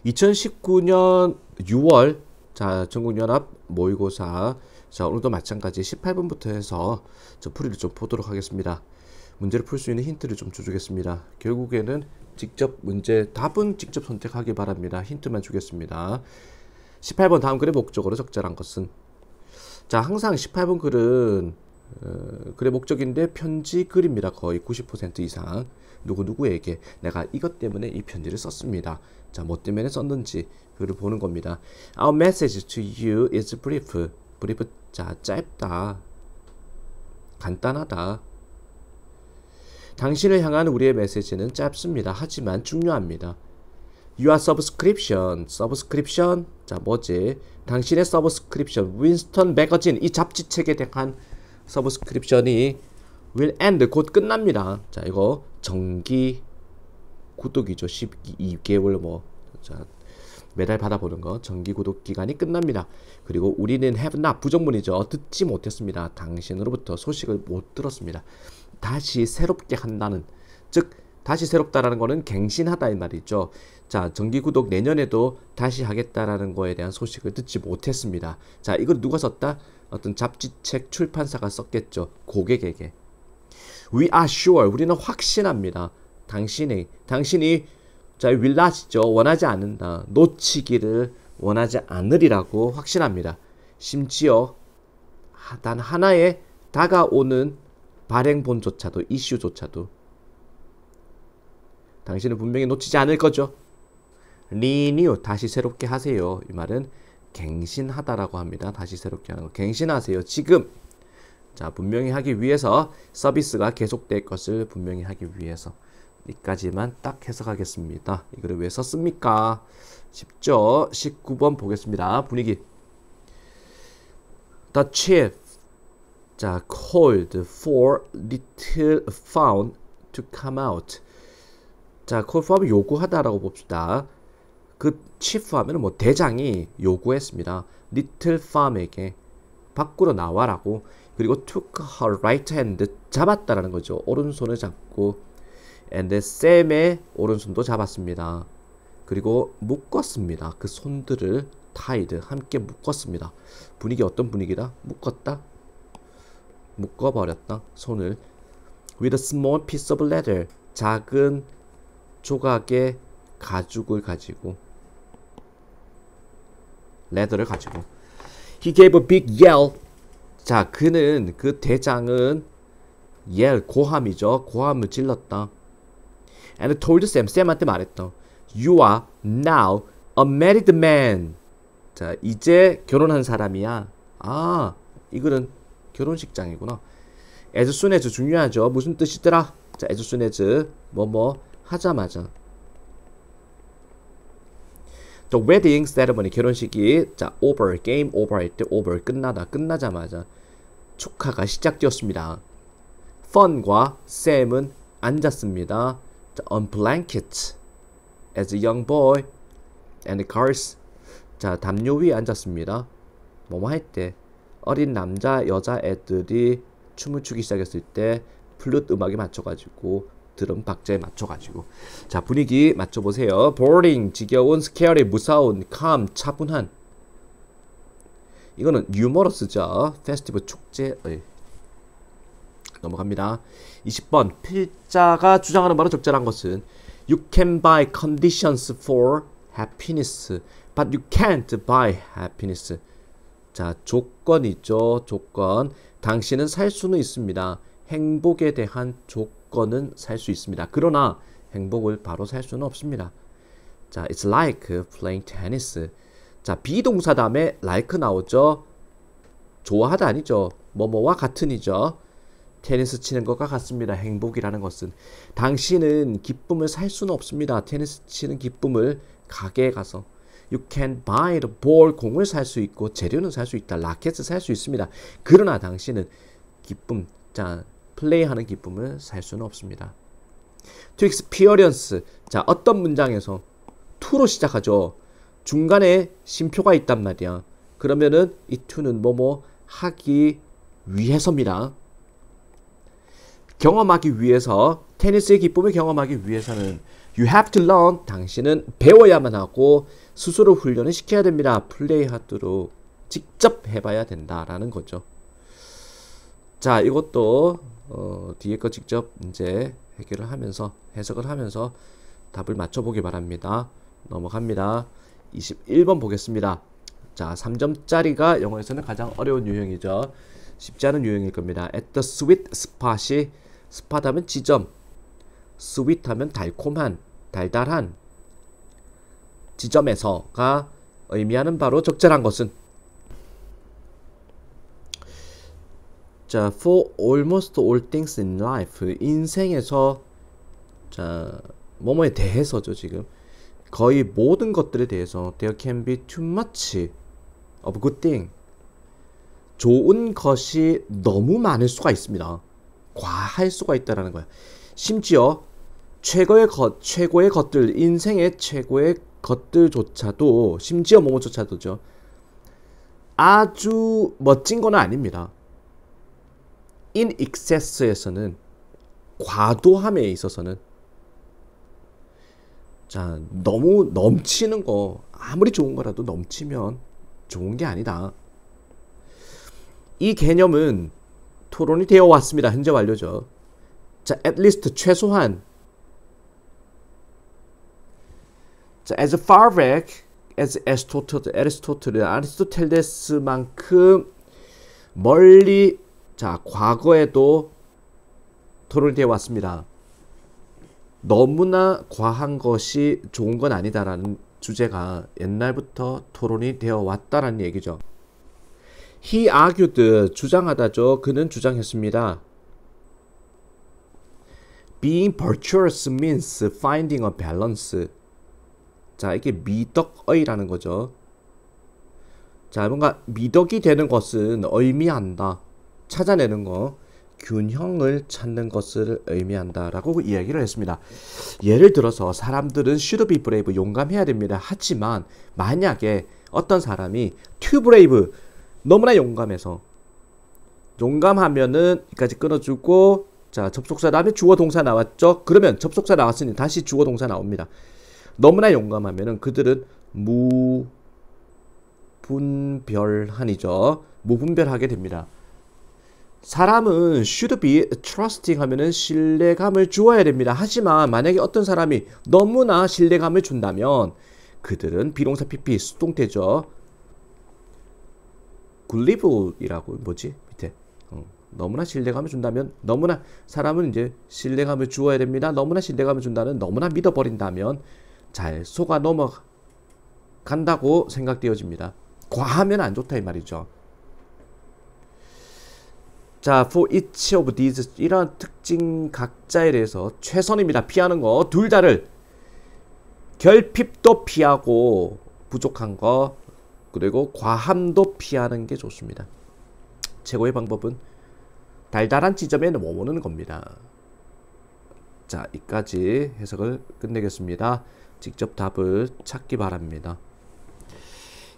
2019년 6월 자 전국연합 모의고사 자 오늘도 마찬가지 18번부터 해서 저 풀이를 좀 보도록 하겠습니다. 문제를 풀 수 있는 힌트를 좀 주겠습니다. 결국에는 직접 문제 답은 직접 선택하기 바랍니다. 힌트만 주겠습니다. 18번 다음 글의 목적어로 적절한 것은 자 항상 18번 글은 글의 목적인데 편지 글입니다. 거의 90% 이상 누구에게 내가 이것 때문에 이 편지를 썼습니다. 자, 뭐 때문에 썼는지 그걸 보는 겁니다. Our message to you is brief. brief 자 짧다, 간단하다. 당신을 향한 우리의 메시지는 짧습니다. 하지만 중요합니다. Your subscription, subscription 자 뭐지? 당신의 subscription, 윈스턴 매거진 이 잡지책에 대한 서브스크립션이 will end 곧 끝납니다. 자 이거 정기 구독이죠. 12개월 뭐 자, 매달 받아보는 거 정기 구독 기간이 끝납니다. 그리고 우리는 have not 부정문이죠. 듣지 못했습니다. 당신으로부터 소식을 못 들었습니다. 다시 새롭게 한다는 즉 다시 새롭다라는 거는 갱신하다 이 말이죠. 자 정기 구독 내년에도 다시 하겠다라는 거에 대한 소식을 듣지 못했습니다. 자 이걸 누가 썼다? 어떤 잡지책 출판사가 썼겠죠. 고객에게. We are sure. 우리는 확신합니다. 당신이 자 will not이죠. 원하지 않는다. 놓치기를 원하지 않으리라고 확신합니다. 심지어 단 하나의 다가오는 발행본조차도 이슈조차도 당신은 분명히 놓치지 않을 거죠. renew 다시 새롭게 하세요. 이 말은 갱신하다라고 합니다. 다시 새롭게 하는 거. 갱신하세요. 지금. 자, 분명히 하기 위해서 서비스가 계속될 것을 분명히 하기 위해서. 여기까지만 딱 해석하겠습니다. 이거를 왜 썼습니까? 쉽죠? 19번 보겠습니다. 분위기. The chief. 자, called for little found to come out. 자, call for 요구하다라고 봅시다. 그 chief 하면은 뭐 대장이 요구했습니다. Little Farm에게 밖으로 나와라고. 그리고 took her right hand 잡았다라는 거죠. 오른손을 잡고 and Sam의 오른손도 잡았습니다. 그리고 묶었습니다. 그 손들을 tied 함께 묶었습니다. 분위기 어떤 분위기다? 묶었다? 묶어버렸다. 손을 with a small piece of leather 작은 조각의 가죽을 가지고 레더를 가지고 He gave a big yell. 자, 그 대장은 yell, 고함이죠. 고함을 질렀다. And told Sam한테 말했다. You are now a married man. 자, 이제 결혼한 사람이야. 아, 이거는 결혼식장이구나. As soon as 중요하죠. 무슨 뜻이더라? 자, as soon as 뭐뭐 하자마자. The wedding ceremony 결혼식이 자 over game over 할 때 over 끝나자마자 축하가 시작되었습니다. Fun과 Sam은 앉았습니다. 자, on blanket as a young boy and girls 자 담요 위에 앉았습니다. 뭐뭐 할 때 어린 남자 여자 애들이 춤을 추기 시작했을 때 플룻 음악에 맞춰가지고 드럼 박자에 맞춰가지고 자 분위기 맞춰보세요. boring 지겨운, scary 무서운, calm 차분한. 이거는 humorous죠. festival 축제. 넘어갑니다. 20번 필자가 주장하는 바로 적절한 것은 You can buy conditions for happiness but you can't buy happiness. 자 조건이죠. 조건. 당신은 살 수는 있습니다. 행복에 대한 조건은 살 수 있습니다. 그러나 행복을 바로 살 수는 없습니다. 자, it's like playing tennis. 자, 비동사 다음에 like 나오죠. 좋아하다 아니죠. 뭐뭐와 같은이죠. 테니스 치는 것과 같습니다. 행복이라는 것은. 당신은 기쁨을 살 수는 없습니다. 테니스 치는 기쁨을 가게에 가서. You can buy the ball. 공을 살 수 있고 재료는 살 수 있다. 라켓을 살 수 있습니다. 그러나 당신은 기쁨, 자 플레이하는 기쁨을 살 수는 없습니다. To experience. 자 어떤 문장에서 to로 시작하죠. 중간에 쉼표가 있단 말이야. 그러면은 이 to는 뭐뭐 하기 위해서입니다. 경험하기 위해서 테니스의 기쁨을 경험하기 위해서는 You have to learn. 당신은 배워야만 하고 스스로 훈련을 시켜야 됩니다. 플레이하도록 직접 해봐야 된다라는 거죠. 자, 이것도 뒤에 거 직접 이제 해결을 하면서 해석을 하면서 답을 맞춰보기 바랍니다. 넘어갑니다. 21번 보겠습니다. 자, 3점짜리가 영어에서는 가장 어려운 유형이죠. 쉽지 않은 유형일 겁니다. At the sweet spot이 스팟 하면 지점, sweet 하면 달콤한, 달달한 지점에서가 의미하는 바로 적절한 것은. 자, for almost all things in life, 인생에서 자, 뭐뭐에 대해서죠. 지금 거의 모든 것들에 대해서 there can be too much of good thing. 좋은 것이 너무 많을 수가 있습니다. 과할 수가 있다라는 거야. 심지어 최고의 것들, 인생의 최고의 것들조차도, 심지어 뭐뭐조차도죠, 아주 멋진 건 아닙니다. in excess에서는, 과도함에 있어서는, 자, 너무 넘치는 거, 아무리 좋은 거라도 넘치면 좋은 게 아니다. 이 개념은 토론이 되어 왔습니다. 현재 완료죠. 자, at least 최소한. 자, as far back as 아리스토텔레스만큼 멀리, 자, 과거에도 토론이 되어 왔습니다. 너무나 과한 것이 좋은 건 아니다라는 주제가 옛날부터 토론이 되어 왔다라는 얘기죠. He argued, 주장하다죠. 그는 주장했습니다. Being virtuous means finding a balance. 자, 이게 미덕의라는 거죠. 자, 뭔가 미덕이 되는 것은 의미한다. 찾아내는 거, 균형을 찾는 것을 의미한다 라고 이야기를 했습니다. 예를 들어서 사람들은 should be brave, 용감해야 됩니다. 하지만 만약에 어떤 사람이 too brave, 너무나 용감해서, 용감하면은 여기까지 끊어주고, 자, 접속사 다음에 주어 동사 나왔죠. 그러면 접속사 나왔으니 다시 주어 동사 나옵니다. 너무나 용감하면은 그들은 무분별한이죠. 무분별하게 됩니다. 사람은 should be trusting 하면은 신뢰감을 주어야 됩니다. 하지만 만약에 어떤 사람이 너무나 신뢰감을 준다면 그들은 비동사 PP 수동태죠. gullivel이라고 뭐지? 밑에 너무나 신뢰감을 준다면, 너무나 사람은 이제 신뢰감을 주어야 됩니다. 너무나 신뢰감을 준다는, 너무나 믿어버린다면 잘 속아 넘어간다고 생각되어집니다. 과하면 안 좋다 이 말이죠. 자, for each of these, 이런 특징 각자에 대해서 최선입니다. 피하는 거 둘 다를, 결핍도 피하고 부족한 거, 그리고 과함도 피하는 게 좋습니다. 최고의 방법은 달달한 지점에 머무르는 겁니다. 자, 이까지 해석을 끝내겠습니다. 직접 답을 찾기 바랍니다.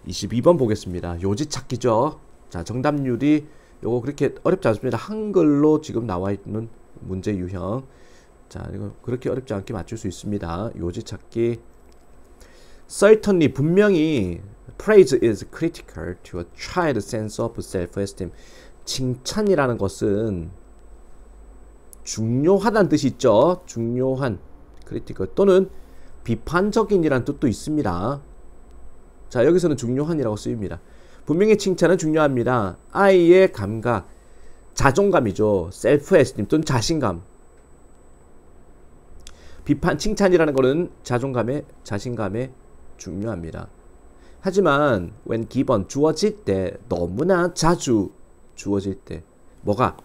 22번 보겠습니다. 요지 찾기죠. 자, 정답률이 요거 그렇게 어렵지 않습니다. 한글로 지금 나와 있는 문제 유형. 자, 이거 그렇게 어렵지 않게 맞출 수 있습니다. 요지 찾기. Certainly, 분명히 praise is critical to a child's sense of self-esteem. 칭찬이라는 것은 중요하다는 뜻이 있죠. 중요한, critical 또는 비판적인이라는 뜻도 있습니다. 자, 여기서는 중요한이라고 쓰입니다. 분명히 칭찬은 중요합니다. 아이의 감각, 자존감이죠. self-esteem 또는 자신감. 비판, 칭찬이라는 것은 자존감에, 자신감에 중요합니다. 하지만 when given, 주어질 때, 너무나 자주 주어질 때, 뭐가?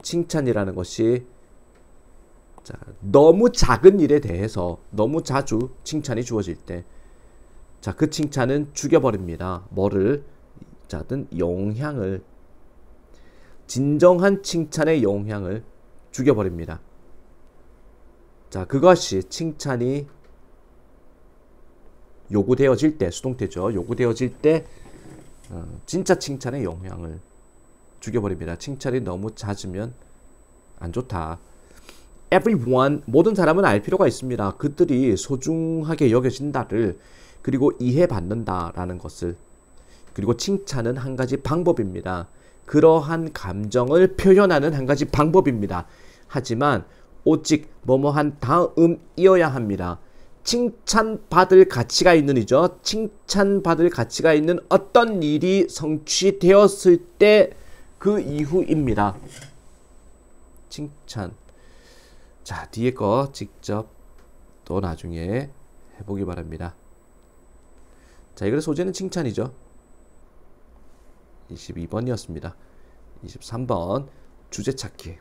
칭찬이라는 것이, 자, 너무 작은 일에 대해서 너무 자주 칭찬이 주어질 때, 자, 그 칭찬은 죽여버립니다. 뭐를? 자든 영향을, 진정한 칭찬의 영향을 죽여버립니다. 자, 그것이 칭찬이 요구되어질 때, 수동태죠. 요구되어질 때 진짜 칭찬의 영향을 죽여버립니다. 칭찬이 너무 잦으면 안 좋다. everyone, 모든 사람은 알 필요가 있습니다. 그들이 소중하게 여겨진다를, 그리고 이해받는다라는 것을. 그리고 칭찬은 한 가지 방법입니다. 그러한 감정을 표현하는 한 가지 방법입니다. 하지만 오직 뭐뭐한 다음이어야 합니다. 칭찬받을 가치가 있는 이죠. 칭찬받을 가치가 있는 어떤 일이 성취되었을 때 그 이후입니다. 칭찬. 자, 뒤에 거 직접 또 나중에 해보기 바랍니다. 자, 이거 소재는 칭찬이죠. 22번이었습니다. 23번 주제 찾기.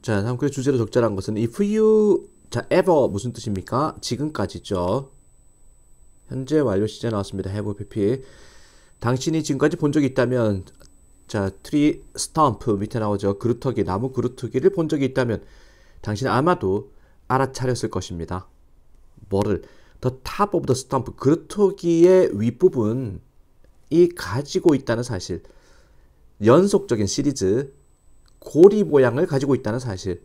자, 다음 글의 주제로 적절한 것은 if you, 자, ever 무슨 뜻입니까? 지금까지죠. 현재 완료 시제 나왔습니다. have pp. 당신이 지금까지 본 적이 있다면, 자, tree stump 밑에 나오죠. 그루터기, 나무 그루터기를 본 적이 있다면 당신은 아마도 알아차렸을 것입니다. 뭐를? The top of the stump, 그루터기의 윗부분이 가지고 있다는 사실. 연속적인 시리즈, 고리 모양을 가지고 있다는 사실.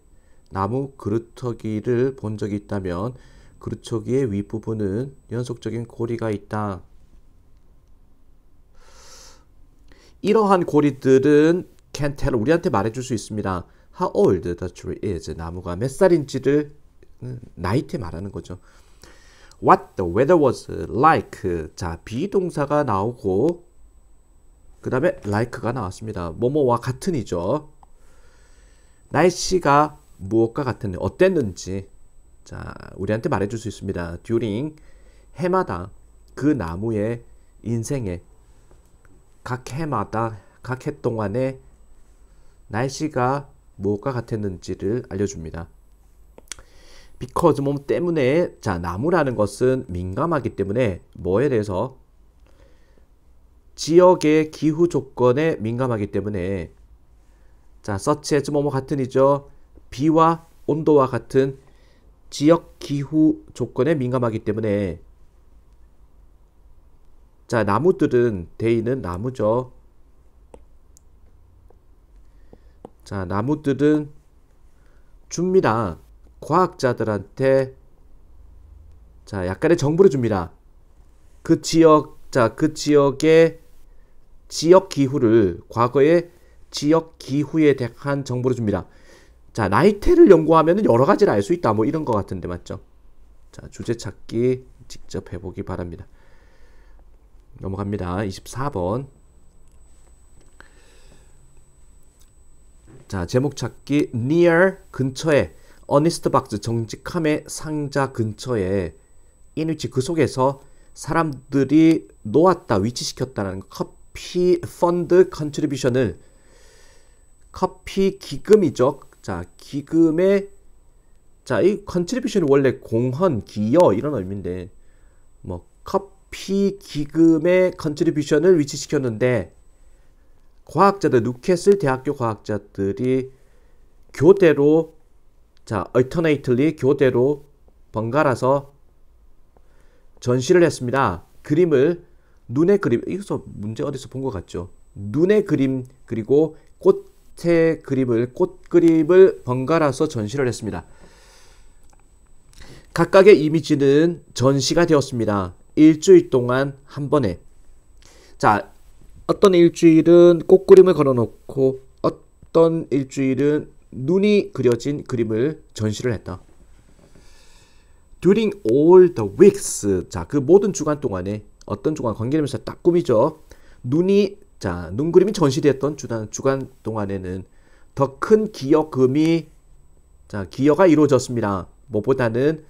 나무 그루터기를 본 적이 있다면 그루터기의 윗부분은 연속적인 고리가 있다. 이러한 고리들은 can tell, 우리한테 말해줄 수 있습니다. How old the tree is, 나무가 몇 살인지를 나이테 말하는 거죠. What the weather was like, 자, 비동사가 나오고 그 다음에 like가 나왔습니다. 뭐뭐와 같은이죠. 날씨가 무엇과 같은, 어땠는지, 자, 우리한테 말해줄 수 있습니다. during, 해마다 그 나무의 인생에 각 해마다, 각 해 동안에 날씨가 무엇과 같았는지를 알려줍니다. because, 뭐 때문에, 자, 나무라는 것은 민감하기 때문에 뭐에 대해서? 지역의 기후 조건에 민감하기 때문에, 자, such as 뭐뭐 같은이죠. 비와 온도와 같은 지역 기후 조건에 민감하기 때문에, 자, 나무들은 데이는 나무죠. 자, 나무들은 줍니다. 과학자들한테, 자, 약간의 정보를 줍니다. 그 지역, 자, 그 지역의 지역 기후를, 과거의 지역 기후에 대한 정보를 줍니다. 자, 나이테를 연구하면 여러 가지를 알 수 있다. 뭐 이런 것 같은데 맞죠? 자, 주제 찾기 직접 해보기 바랍니다. 넘어갑니다. 24번. 자, 제목 찾기. near, 근처에. honest box, 정직함의 상자 근처에. in which, 그 속에서 사람들이 놓았다, 위치시켰다는 커피 펀드 컨트리뷰션을, 커피 기금이죠. 자, 기금의, 자, 이 컨트리뷰션이 원래 공헌, 기여 이런 의미인데, 뭐 커피 기금의 컨트리뷰션을 위치시켰는데, 과학자들, 뉴캐슬 대학교 과학자들이 교대로, 자, alternately, 교대로 번갈아서 전시를 했습니다. 그림을, 눈의 그림, 이거 문제 어디서 본 것 같죠? 눈의 그림, 그리고 꽃의 그림을, 꽃 그림을 번갈아서 전시를 했습니다. 각각의 이미지는 전시가 되었습니다. 일주일 동안 한 번에. 자, 어떤 일주일은 꽃 그림을 걸어놓고 어떤 일주일은 눈이 그려진 그림을 전시를 했다. During all the weeks, 자, 그 모든 주간 동안에, 어떤 주간, 관계되면서 딱 꾸미죠. 눈이, 자, 눈 그림이 전시되었던 주간 동안에는 더 큰 기여금이, 자, 기여가 이루어졌습니다. 뭐보다는,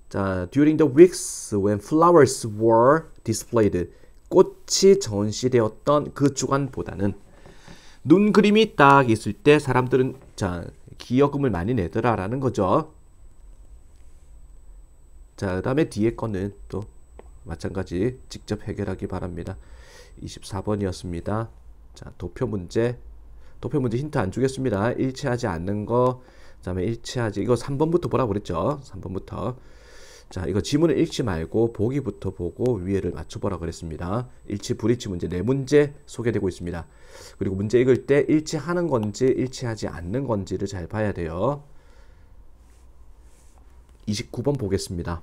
자, during the weeks when flowers were displayed, 꽃이 전시되었던 그 주간보다는, 눈 그림이 딱 있을 때 사람들은, 자, 기여금을 많이 내더라라는 거죠. 자, 그 다음에 뒤에 거는 또 마찬가지 직접 해결하기 바랍니다. 24번이었습니다. 자, 도표 문제 힌트 안 주겠습니다. 일치하지 않는 거, 그 다음에 일치하지, 이거 3번부터 보라고 그랬죠. 3번부터. 자, 이거 지문을 읽지 말고 보기부터 보고 위에를 맞춰보라 그랬습니다. 일치, 불일치 문제 4문제 소개되고 있습니다. 그리고 문제 읽을 때 일치하는 건지 일치하지 않는 건지를 잘 봐야 돼요. 29번 보겠습니다.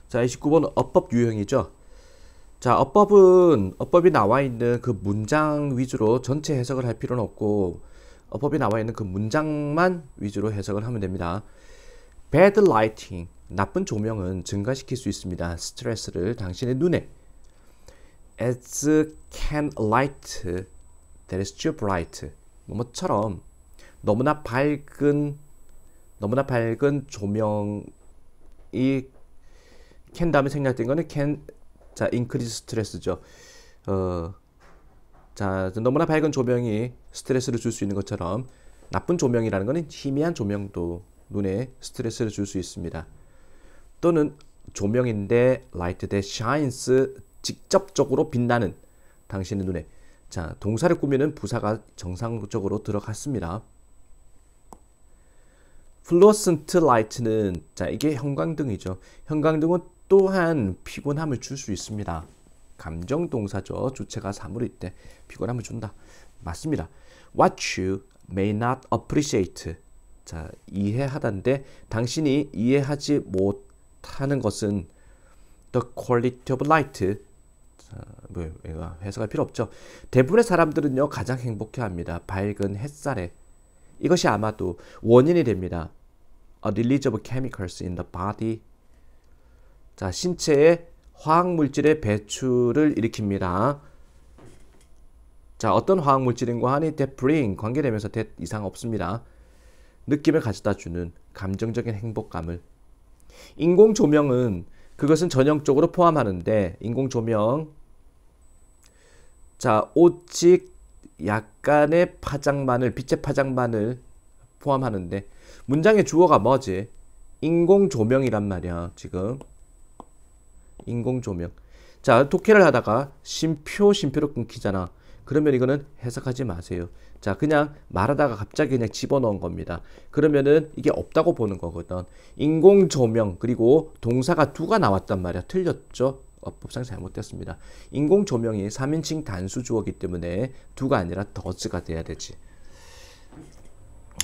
자, 29번은 어법 유형이죠. 자, 어법이 나와 있는 그 문장 위주로 전체 해석을 할 필요는 없고 어법이 나와 있는 그 문장만 위주로 해석을 하면 됩니다. Bad lighting, 나쁜 조명은 증가시킬 수 있습니다. 스트레스를 당신의 눈에. As can light that is too bright. 뭐처럼 너무나 밝은 조명이 can 다음에 생략된 거는 can, 자, increase 스트레스죠. 자, 너무나 밝은 조명이 스트레스를 줄 수 있는 것처럼 나쁜 조명이라는 것은 희미한 조명도 눈에 스트레스를 줄 수 있습니다. 또는 조명인데 light that shines, 직접적으로 빛나는 당신의 눈에. 자, 동사를 꾸미는 부사가 정상적으로 들어갔습니다. fluorescent light는, 자, 이게 형광등이죠. 형광등은 또한 피곤함을 줄 수 있습니다. 감정 동사죠. 주체가 사물일 때 피곤함을 준다. 맞습니다. What you may not appreciate. 자, 이해하다인데 당신이 이해하지 못하는 것은 the quality of light. 자, 뭐 해석할 필요 없죠. 대부분의 사람들은요 가장 행복해합니다. 밝은 햇살에. 이것이 아마도 원인이 됩니다. A release of chemicals in the body. 자, 신체에 화학물질의 배출을 일으킵니다. 자, 어떤 화학물질인과 하니 that bring, 관계되면서 that 이상 없습니다. 느낌을 가져다주는 감정적인 행복감을. 인공조명은 그것은 전형적으로 포함하는데 인공조명, 자, 오직 약간의 파장만을, 빛의 파장만을 포함하는데 문장의 주어가 뭐지? 인공조명이란 말이야. 지금 인공조명. 자, 독해를 하다가 심표로 끊기잖아. 그러면 이거는 해석하지 마세요. 자, 그냥 말하다가 갑자기 그냥 집어넣은 겁니다. 그러면은 이게 없다고 보는 거거든. 인공조명, 그리고 동사가 두가 나왔단 말이야. 틀렸죠? 어법상 잘못됐습니다. 인공조명이 3인칭 단수 주어기 때문에 두가 아니라 더즈가 돼야 되지.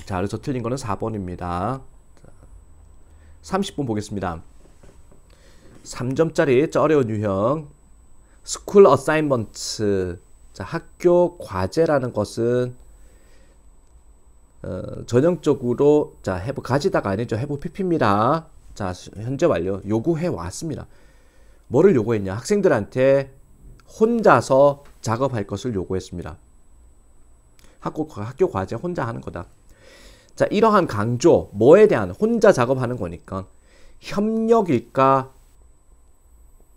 자, 그래서 틀린 거는 4번입니다. 30번 보겠습니다. 3점짜리 어려운 유형. School assignment. 자, 학교 과제라는 것은 전형적으로, 자, have 가지다가 아니죠. have pp입니다. 자, 현재 완료. 요구해 왔습니다. 뭐를 요구했냐? 학생들한테 혼자서 작업할 것을 요구했습니다. 학교 과제 혼자 하는 거다. 자, 이러한 강조, 뭐에 대한 혼자 작업하는 거니까 협력일까?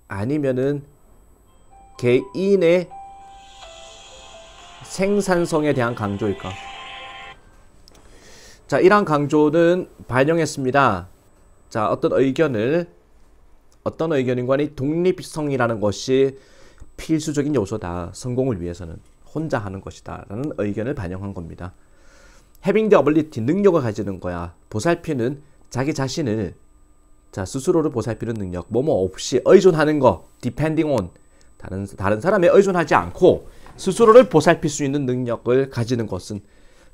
아니면은 개인의 생산성에 대한 강조일까? 자, 이러한 강조는 반영했습니다. 자, 어떤 의견인과는 독립성이라는 것이 필수적인 요소다. 성공을 위해서는 혼자 하는 것이다. 라는 의견을 반영한 겁니다. Having the ability, 능력을 가지는 거야. 보살피는 자기 자신을, 자, 스스로를 보살피는 능력. 뭐뭐 없이 의존하는 거. depending on. 다른 사람에 의존하지 않고 스스로를 보살필 수 있는 능력을 가지는 것은,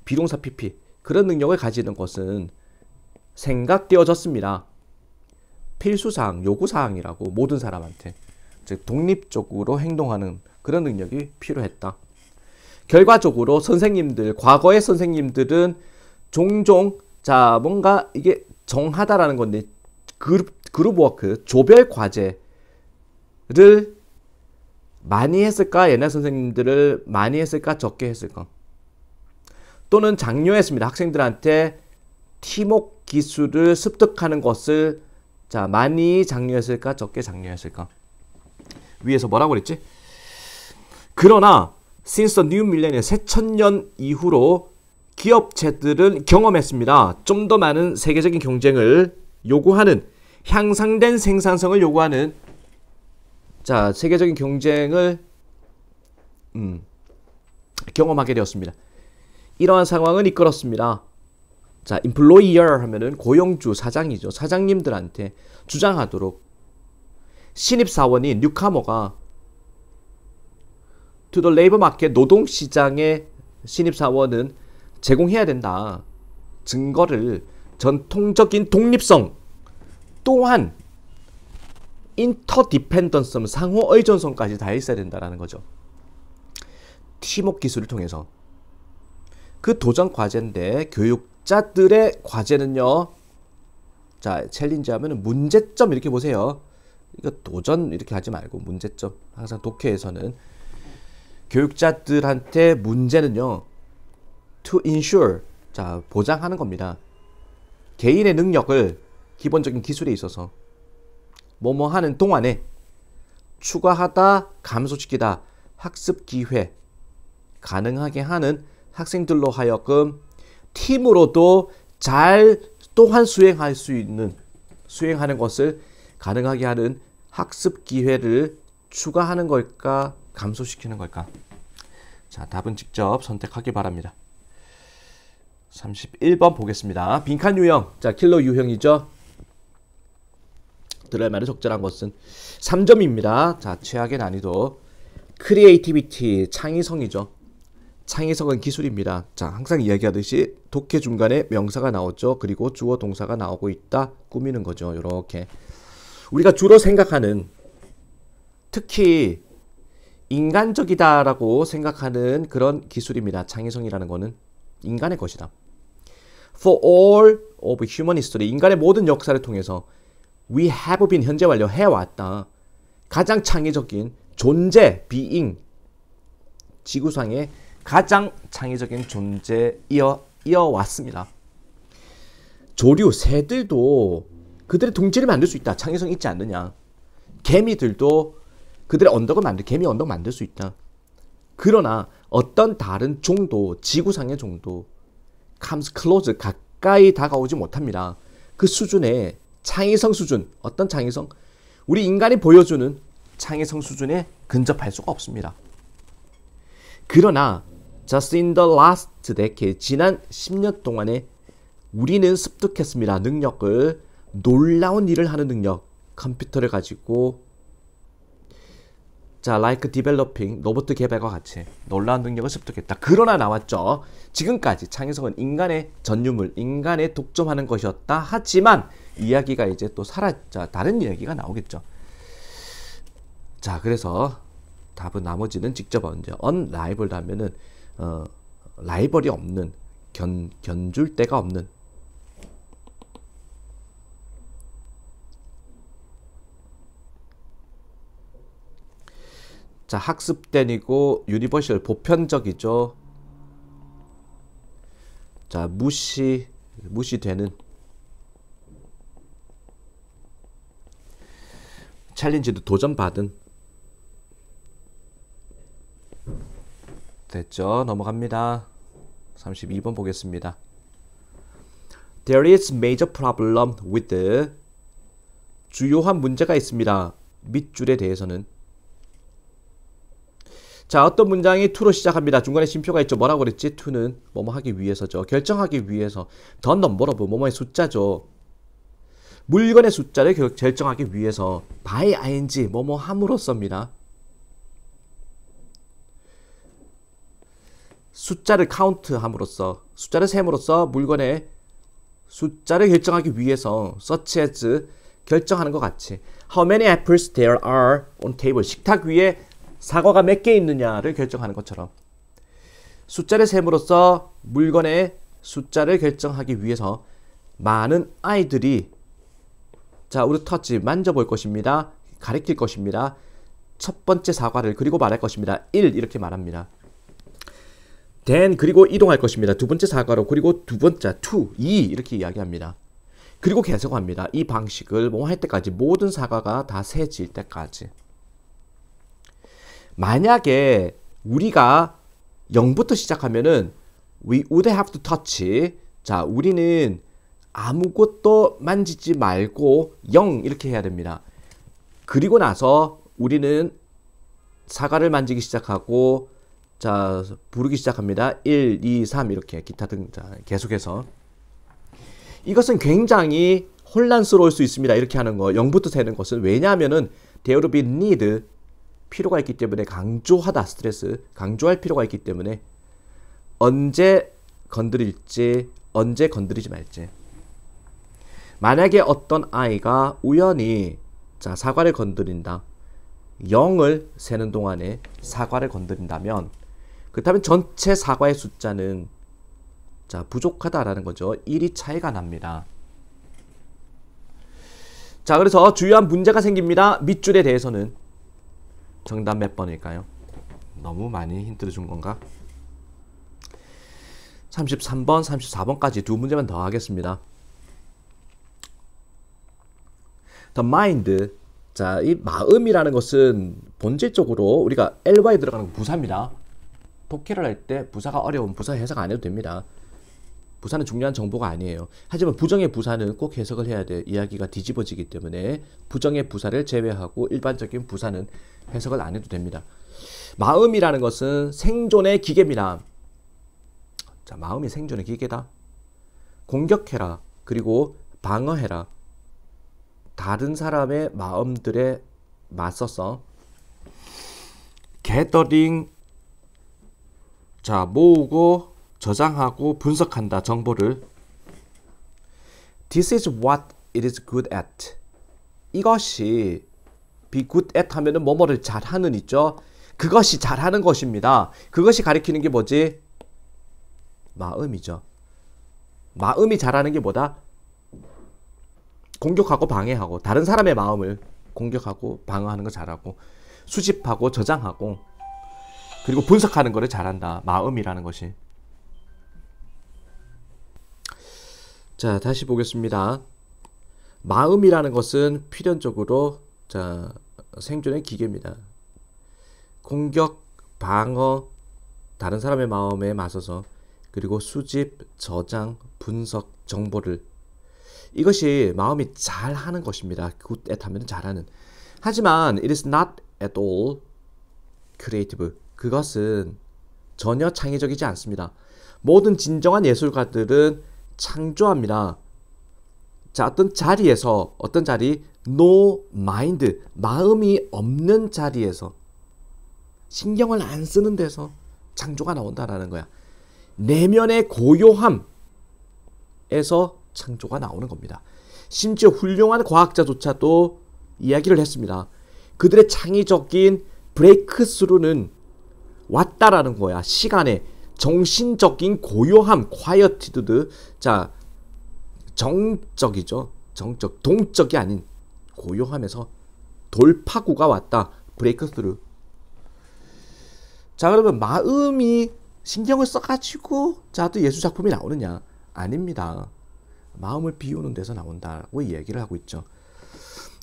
비동사 pp. 그런 능력을 가지는 것은 생각되어졌습니다. 필수사항, 요구사항이라고. 모든 사람한테. 즉 독립적으로 행동하는 그런 능력이 필요했다. 결과적으로 선생님들, 과거의 선생님들은 종종, 자, 뭔가 이게 정하다라는 건데 그룹워크, 조별 과제를 많이 했을까? 옛날 선생님들을 많이 했을까? 적게 했을까? 또는 장려했습니다. 학생들한테 팀워크 기술을 습득하는 것을, 자, 많이 장려했을까? 적게 장려했을까? 위에서 뭐라고 그랬지? 그러나 since the new millennium, 새천년 이후로 기업체들은 경험했습니다. 좀 더 많은 세계적인 경쟁을 요구하는, 향상된 생산성을 요구하는, 자, 세계적인 경쟁을 경험하게 되었습니다. 이러한 상황은 이끌었습니다. 자, employer 하면은 고용주, 사장이죠. 사장님들한테 주장하도록 신입사원이 뉴카머가 to the labor market 노동시장에 신입사원은 제공해야 된다. 증거를 전통적인 독립성 또한 인터디펜던스 상호 의존성까지 다 있어야 된다라는 거죠. 팀워크 기술을 통해서 그 도전 과제인데 교육자들의 과제는요. 자, 챌린지 하면은 문제점 이렇게 보세요. 이거 도전 이렇게 하지 말고 문제점. 항상 독해에서는 교육자들한테 문제는요. to ensure 자, 보장하는 겁니다. 개인의 능력을 기본적인 기술에 있어서 뭐뭐 하는 동안에 추가하다, 감소시키다, 학습 기회 가능하게 하는 학생들로 하여금 팀으로도 잘 또한 수행할 수 있는 수행하는 것을 가능하게 하는 학습 기회를 추가하는 걸까, 감소시키는 걸까? 자, 답은 직접 선택하기 바랍니다. 31번 보겠습니다. 빈칸 유형. 자, 킬러 유형이죠. 들을 말의 적절한 것은 3점입니다. 자, 최악의 난이도. 크리에이티비티, 창의성이죠. 창의성은 기술입니다. 자, 항상 이야기하듯이 독해 중간에 명사가 나오죠. 그리고 주어 동사가 나오고 있다. 꾸미는 거죠. 이렇게 우리가 주로 생각하는, 특히 인간적이다라고 생각하는 그런 기술입니다. 창의성이라는 거는 인간의 것이다. For all of human history, 인간의 모든 역사를 통해서 we have been, 현재 완료 해왔다. 가장 창의적인 존재, being, 지구상의 가장 창의적인 존재 이어왔습니다. 조류, 새들도 그들의 둥지를 만들 수 있다. 창의성 있지 않느냐. 개미들도 그들의 언덕을 개미 언덕 만들 수 있다. 그러나 어떤 다른 종도, 지구상의 종도 comes close, 가까이 다가오지 못합니다. 그 수준의 창의성 수준, 어떤 창의성? 우리 인간이 보여주는 창의성 수준에 근접할 수가 없습니다. 그러나 just in the last decade, 지난 10년 동안에 우리는 습득했습니다. 능력을, 놀라운 일을 하는 능력, 컴퓨터를 가지고 자, like developing, 로봇 개발과 같이 놀라운 능력을 습득했다. 그러나 나왔죠. 지금까지 창의성은 인간의 전유물, 인간의 독점하는 것이었다. 하지만 이야기가 이제 또 다른 이야기가 나오겠죠. 자, 그래서 답은 나머지는 직접 언제 unrivaled 하면은 라이벌이 없는, 견줄 데가 없는. 자, 학습된이고 유니버셜, 보편적이죠. 자, 무시되는. 챌린지도 도전받은. 됐죠? 넘어갑니다. 32번 보겠습니다. There is major problem with the, 주요한 문제가 있습니다. 밑줄에 대해서는. 자, 어떤 문장이 to로 시작합니다. 중간에 쉼표가 있죠. 뭐라고 그랬지? to는 뭐뭐 하기 위해서죠. 결정하기 위해서. the number of, 뭐뭐의 숫자죠. 물건의 숫자를 결정하기 위해서 by ing, 뭐뭐 함으로써입니다. 숫자를 카운트 함으로써, 숫자를 셈으로써 물건의 숫자를 결정하기 위해서 such as, 결정하는 것 같이. How many apples there are on table, 식탁 위에 사과가 몇 개 있느냐를 결정하는 것처럼 숫자를 셈으로써 물건의 숫자를 결정하기 위해서 많은 아이들이, 자, 우리 터치 만져볼 것입니다. 가리킬 것입니다. 첫 번째 사과를, 그리고 말할 것입니다. 1 이렇게 말합니다. then 그리고 이동할 것입니다. 두 번째 사과로, 그리고 두 번째 2 이렇게 이야기합니다. 그리고 계속합니다. 이 방식을 뭐 할 때까지, 모든 사과가 다 세질 때까지. 만약에 우리가 0부터 시작하면은 we would have to touch, 자, 우리는 아무것도 만지지 말고 0 이렇게 해야 됩니다. 그리고 나서 우리는 사과를 만지기 시작하고, 자, 부르기 시작합니다. 1, 2, 3 이렇게 기타 등, 자, 계속해서. 이것은 굉장히 혼란스러울 수 있습니다. 이렇게 하는 거. 0부터 세는 것은. 왜냐하면은 there will be need. 필요가 있기 때문에 강조하다. 스트레스. 강조할 필요가 있기 때문에 언제 건드릴지, 언제 건드리지 말지. 만약에 어떤 아이가 우연히 자 사과를 건드린다. 0을 세는 동안에 사과를 건드린다면 그렇다면 전체 사과의 숫자는 자 부족하다라는 거죠. 1이 차이가 납니다. 자 그래서 주요한 문제가 생깁니다. 밑줄에 대해서는 정답 몇 번일까요? 너무 많이 힌트를 준 건가? 33번, 34번까지 두 문제만 더 하겠습니다. The mind. 자, 이 마음이라는 것은 본질적으로 우리가 ly에 들어가는 부사입니다. 독해를 할 때 부사가 어려운 부사 해석 안 해도 됩니다. 부사는 중요한 정보가 아니에요. 하지만 부정의 부사는 꼭 해석을 해야 돼. 이야기가 뒤집어지기 때문에 부정의 부사를 제외하고 일반적인 부사는 해석을 안 해도 됩니다. 마음이라는 것은 생존의 기계입니다. 자, 마음이 생존의 기계다. 공격해라. 그리고 방어해라. 다른 사람의 마음들에 맞서서 gathering 자 모으고 저장하고 분석한다. 정보를. This is what it is good at. 이것이 be good at 하면은 뭐뭐를 잘하는 있죠. 그것이 잘하는 것입니다. 그것이 가리키는 게 뭐지? 마음이죠. 마음이 잘하는 게 뭐다? 공격하고 방해하고 다른 사람의 마음을 공격하고 방어하는 거 잘하고 수집하고 저장하고 그리고 분석하는 거를 잘한다. 마음이라는 것이. 자, 다시 보겠습니다. 마음이라는 것은 필연적으로 자, 생존의 기계입니다. 공격, 방어, 다른 사람의 마음에 맞서서 그리고 수집, 저장, 분석, 정보를 이것이 마음이 잘하는 것입니다. good at 하면 잘하는. 하지만 it is not at all creative. 그것은 전혀 창의적이지 않습니다. 모든 진정한 예술가들은 창조합니다. 자, 어떤 자리에서 어떤 자리? no mind. 마음이 없는 자리에서 신경을 안 쓰는 데서 창조가 나온다라는 거야. 내면의 고요함에서 창조가 나오는 겁니다. 심지어 훌륭한 과학자조차도 이야기를 했습니다. 그들의 창의적인 브레이크스루는 왔다라는 거야. 시간에 정신적인 고요함, quietitude. 자, 정적이죠. 정적, 동적이 아닌 고요함에서 돌파구가 왔다. 브레이크스루. 자, 그러면 마음이 신경을 써가지고 자, 또 예술작품이 나오느냐? 아닙니다. 마음을 비우는 데서 나온다고 이야기를 하고 있죠.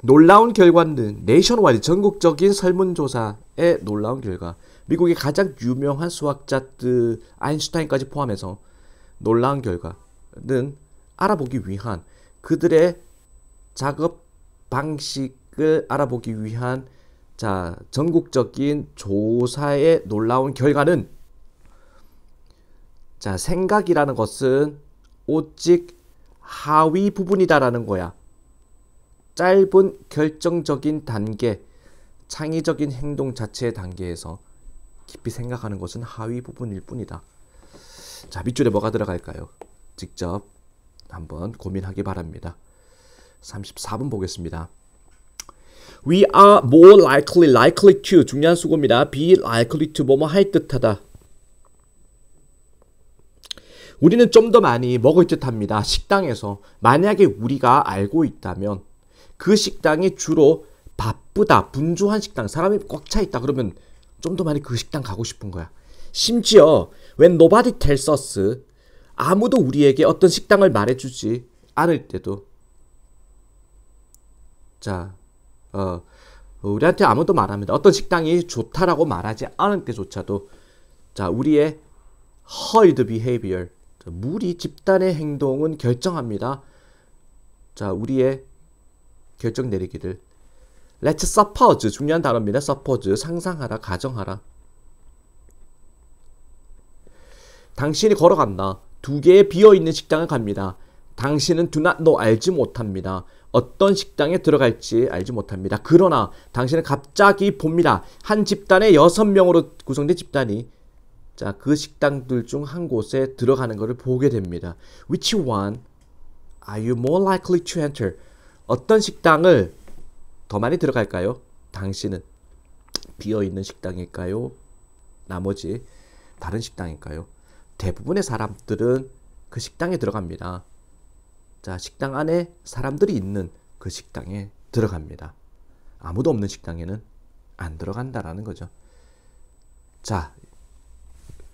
놀라운 결과는 내셔널와이드 전국적인 설문조사의 놀라운 결과. 미국의 가장 유명한 수학자들 아인슈타인까지 포함해서 놀라운 결과는 알아보기 위한 그들의 작업 방식을 알아보기 위한 자, 전국적인 조사의 놀라운 결과는 자, 생각이라는 것은 오직 하위 부분이다라는 거야. 짧은 결정적인 단계, 창의적인 행동 자체의 단계에서 깊이 생각하는 것은 하위 부분일 뿐이다. 자, 밑줄에 뭐가 들어갈까요? 직접 한번 고민하기 바랍니다. 34번 보겠습니다. We are more likely to 중요한 수고입니다. be likely to 뭐뭐 할 듯하다. 우리는 좀 더 많이 먹을 듯합니다. 식당에서 만약에 우리가 알고 있다면 그 식당이 주로 바쁘다, 분주한 식당, 사람이 꽉 차 있다 그러면 좀 더 많이 그 식당 가고 싶은 거야. 심지어 when nobody tells us 아무도 우리에게 어떤 식당을 말해주지 않을 때도 자, 우리한테 아무도 말합니다. 어떤 식당이 좋다라고 말하지 않을 때조차도 자, 우리의 herd behavior 무리 집단의 행동은 결정합니다. 자, 우리의 결정 내리기를. Let's suppose 중요한 단어입니다. suppose 상상하라, 가정하라. 당신이 걸어간다. 두 개의 비어있는 식당을 갑니다. 당신은 do not know, 알지 못합니다. 어떤 식당에 들어갈지 알지 못합니다. 그러나 당신은 갑자기 봅니다. 한 집단에 6명으로 구성된 집단이 자, 그 식당들 중 한 곳에 들어가는 것을 보게 됩니다. Which one are you more likely to enter? 어떤 식당을 더 많이 들어갈까요? 당신은 비어있는 식당일까요? 나머지 다른 식당일까요? 대부분의 사람들은 그 식당에 들어갑니다. 자, 식당 안에 사람들이 있는 그 식당에 들어갑니다. 아무도 없는 식당에는 안 들어간다라는 거죠. 자,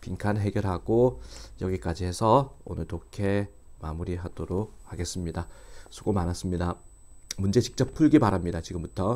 빈칸 해결하고 여기까지 해서 오늘 독해 마무리하도록 하겠습니다. 수고 많았습니다. 문제 직접 풀기 바랍니다. 지금부터.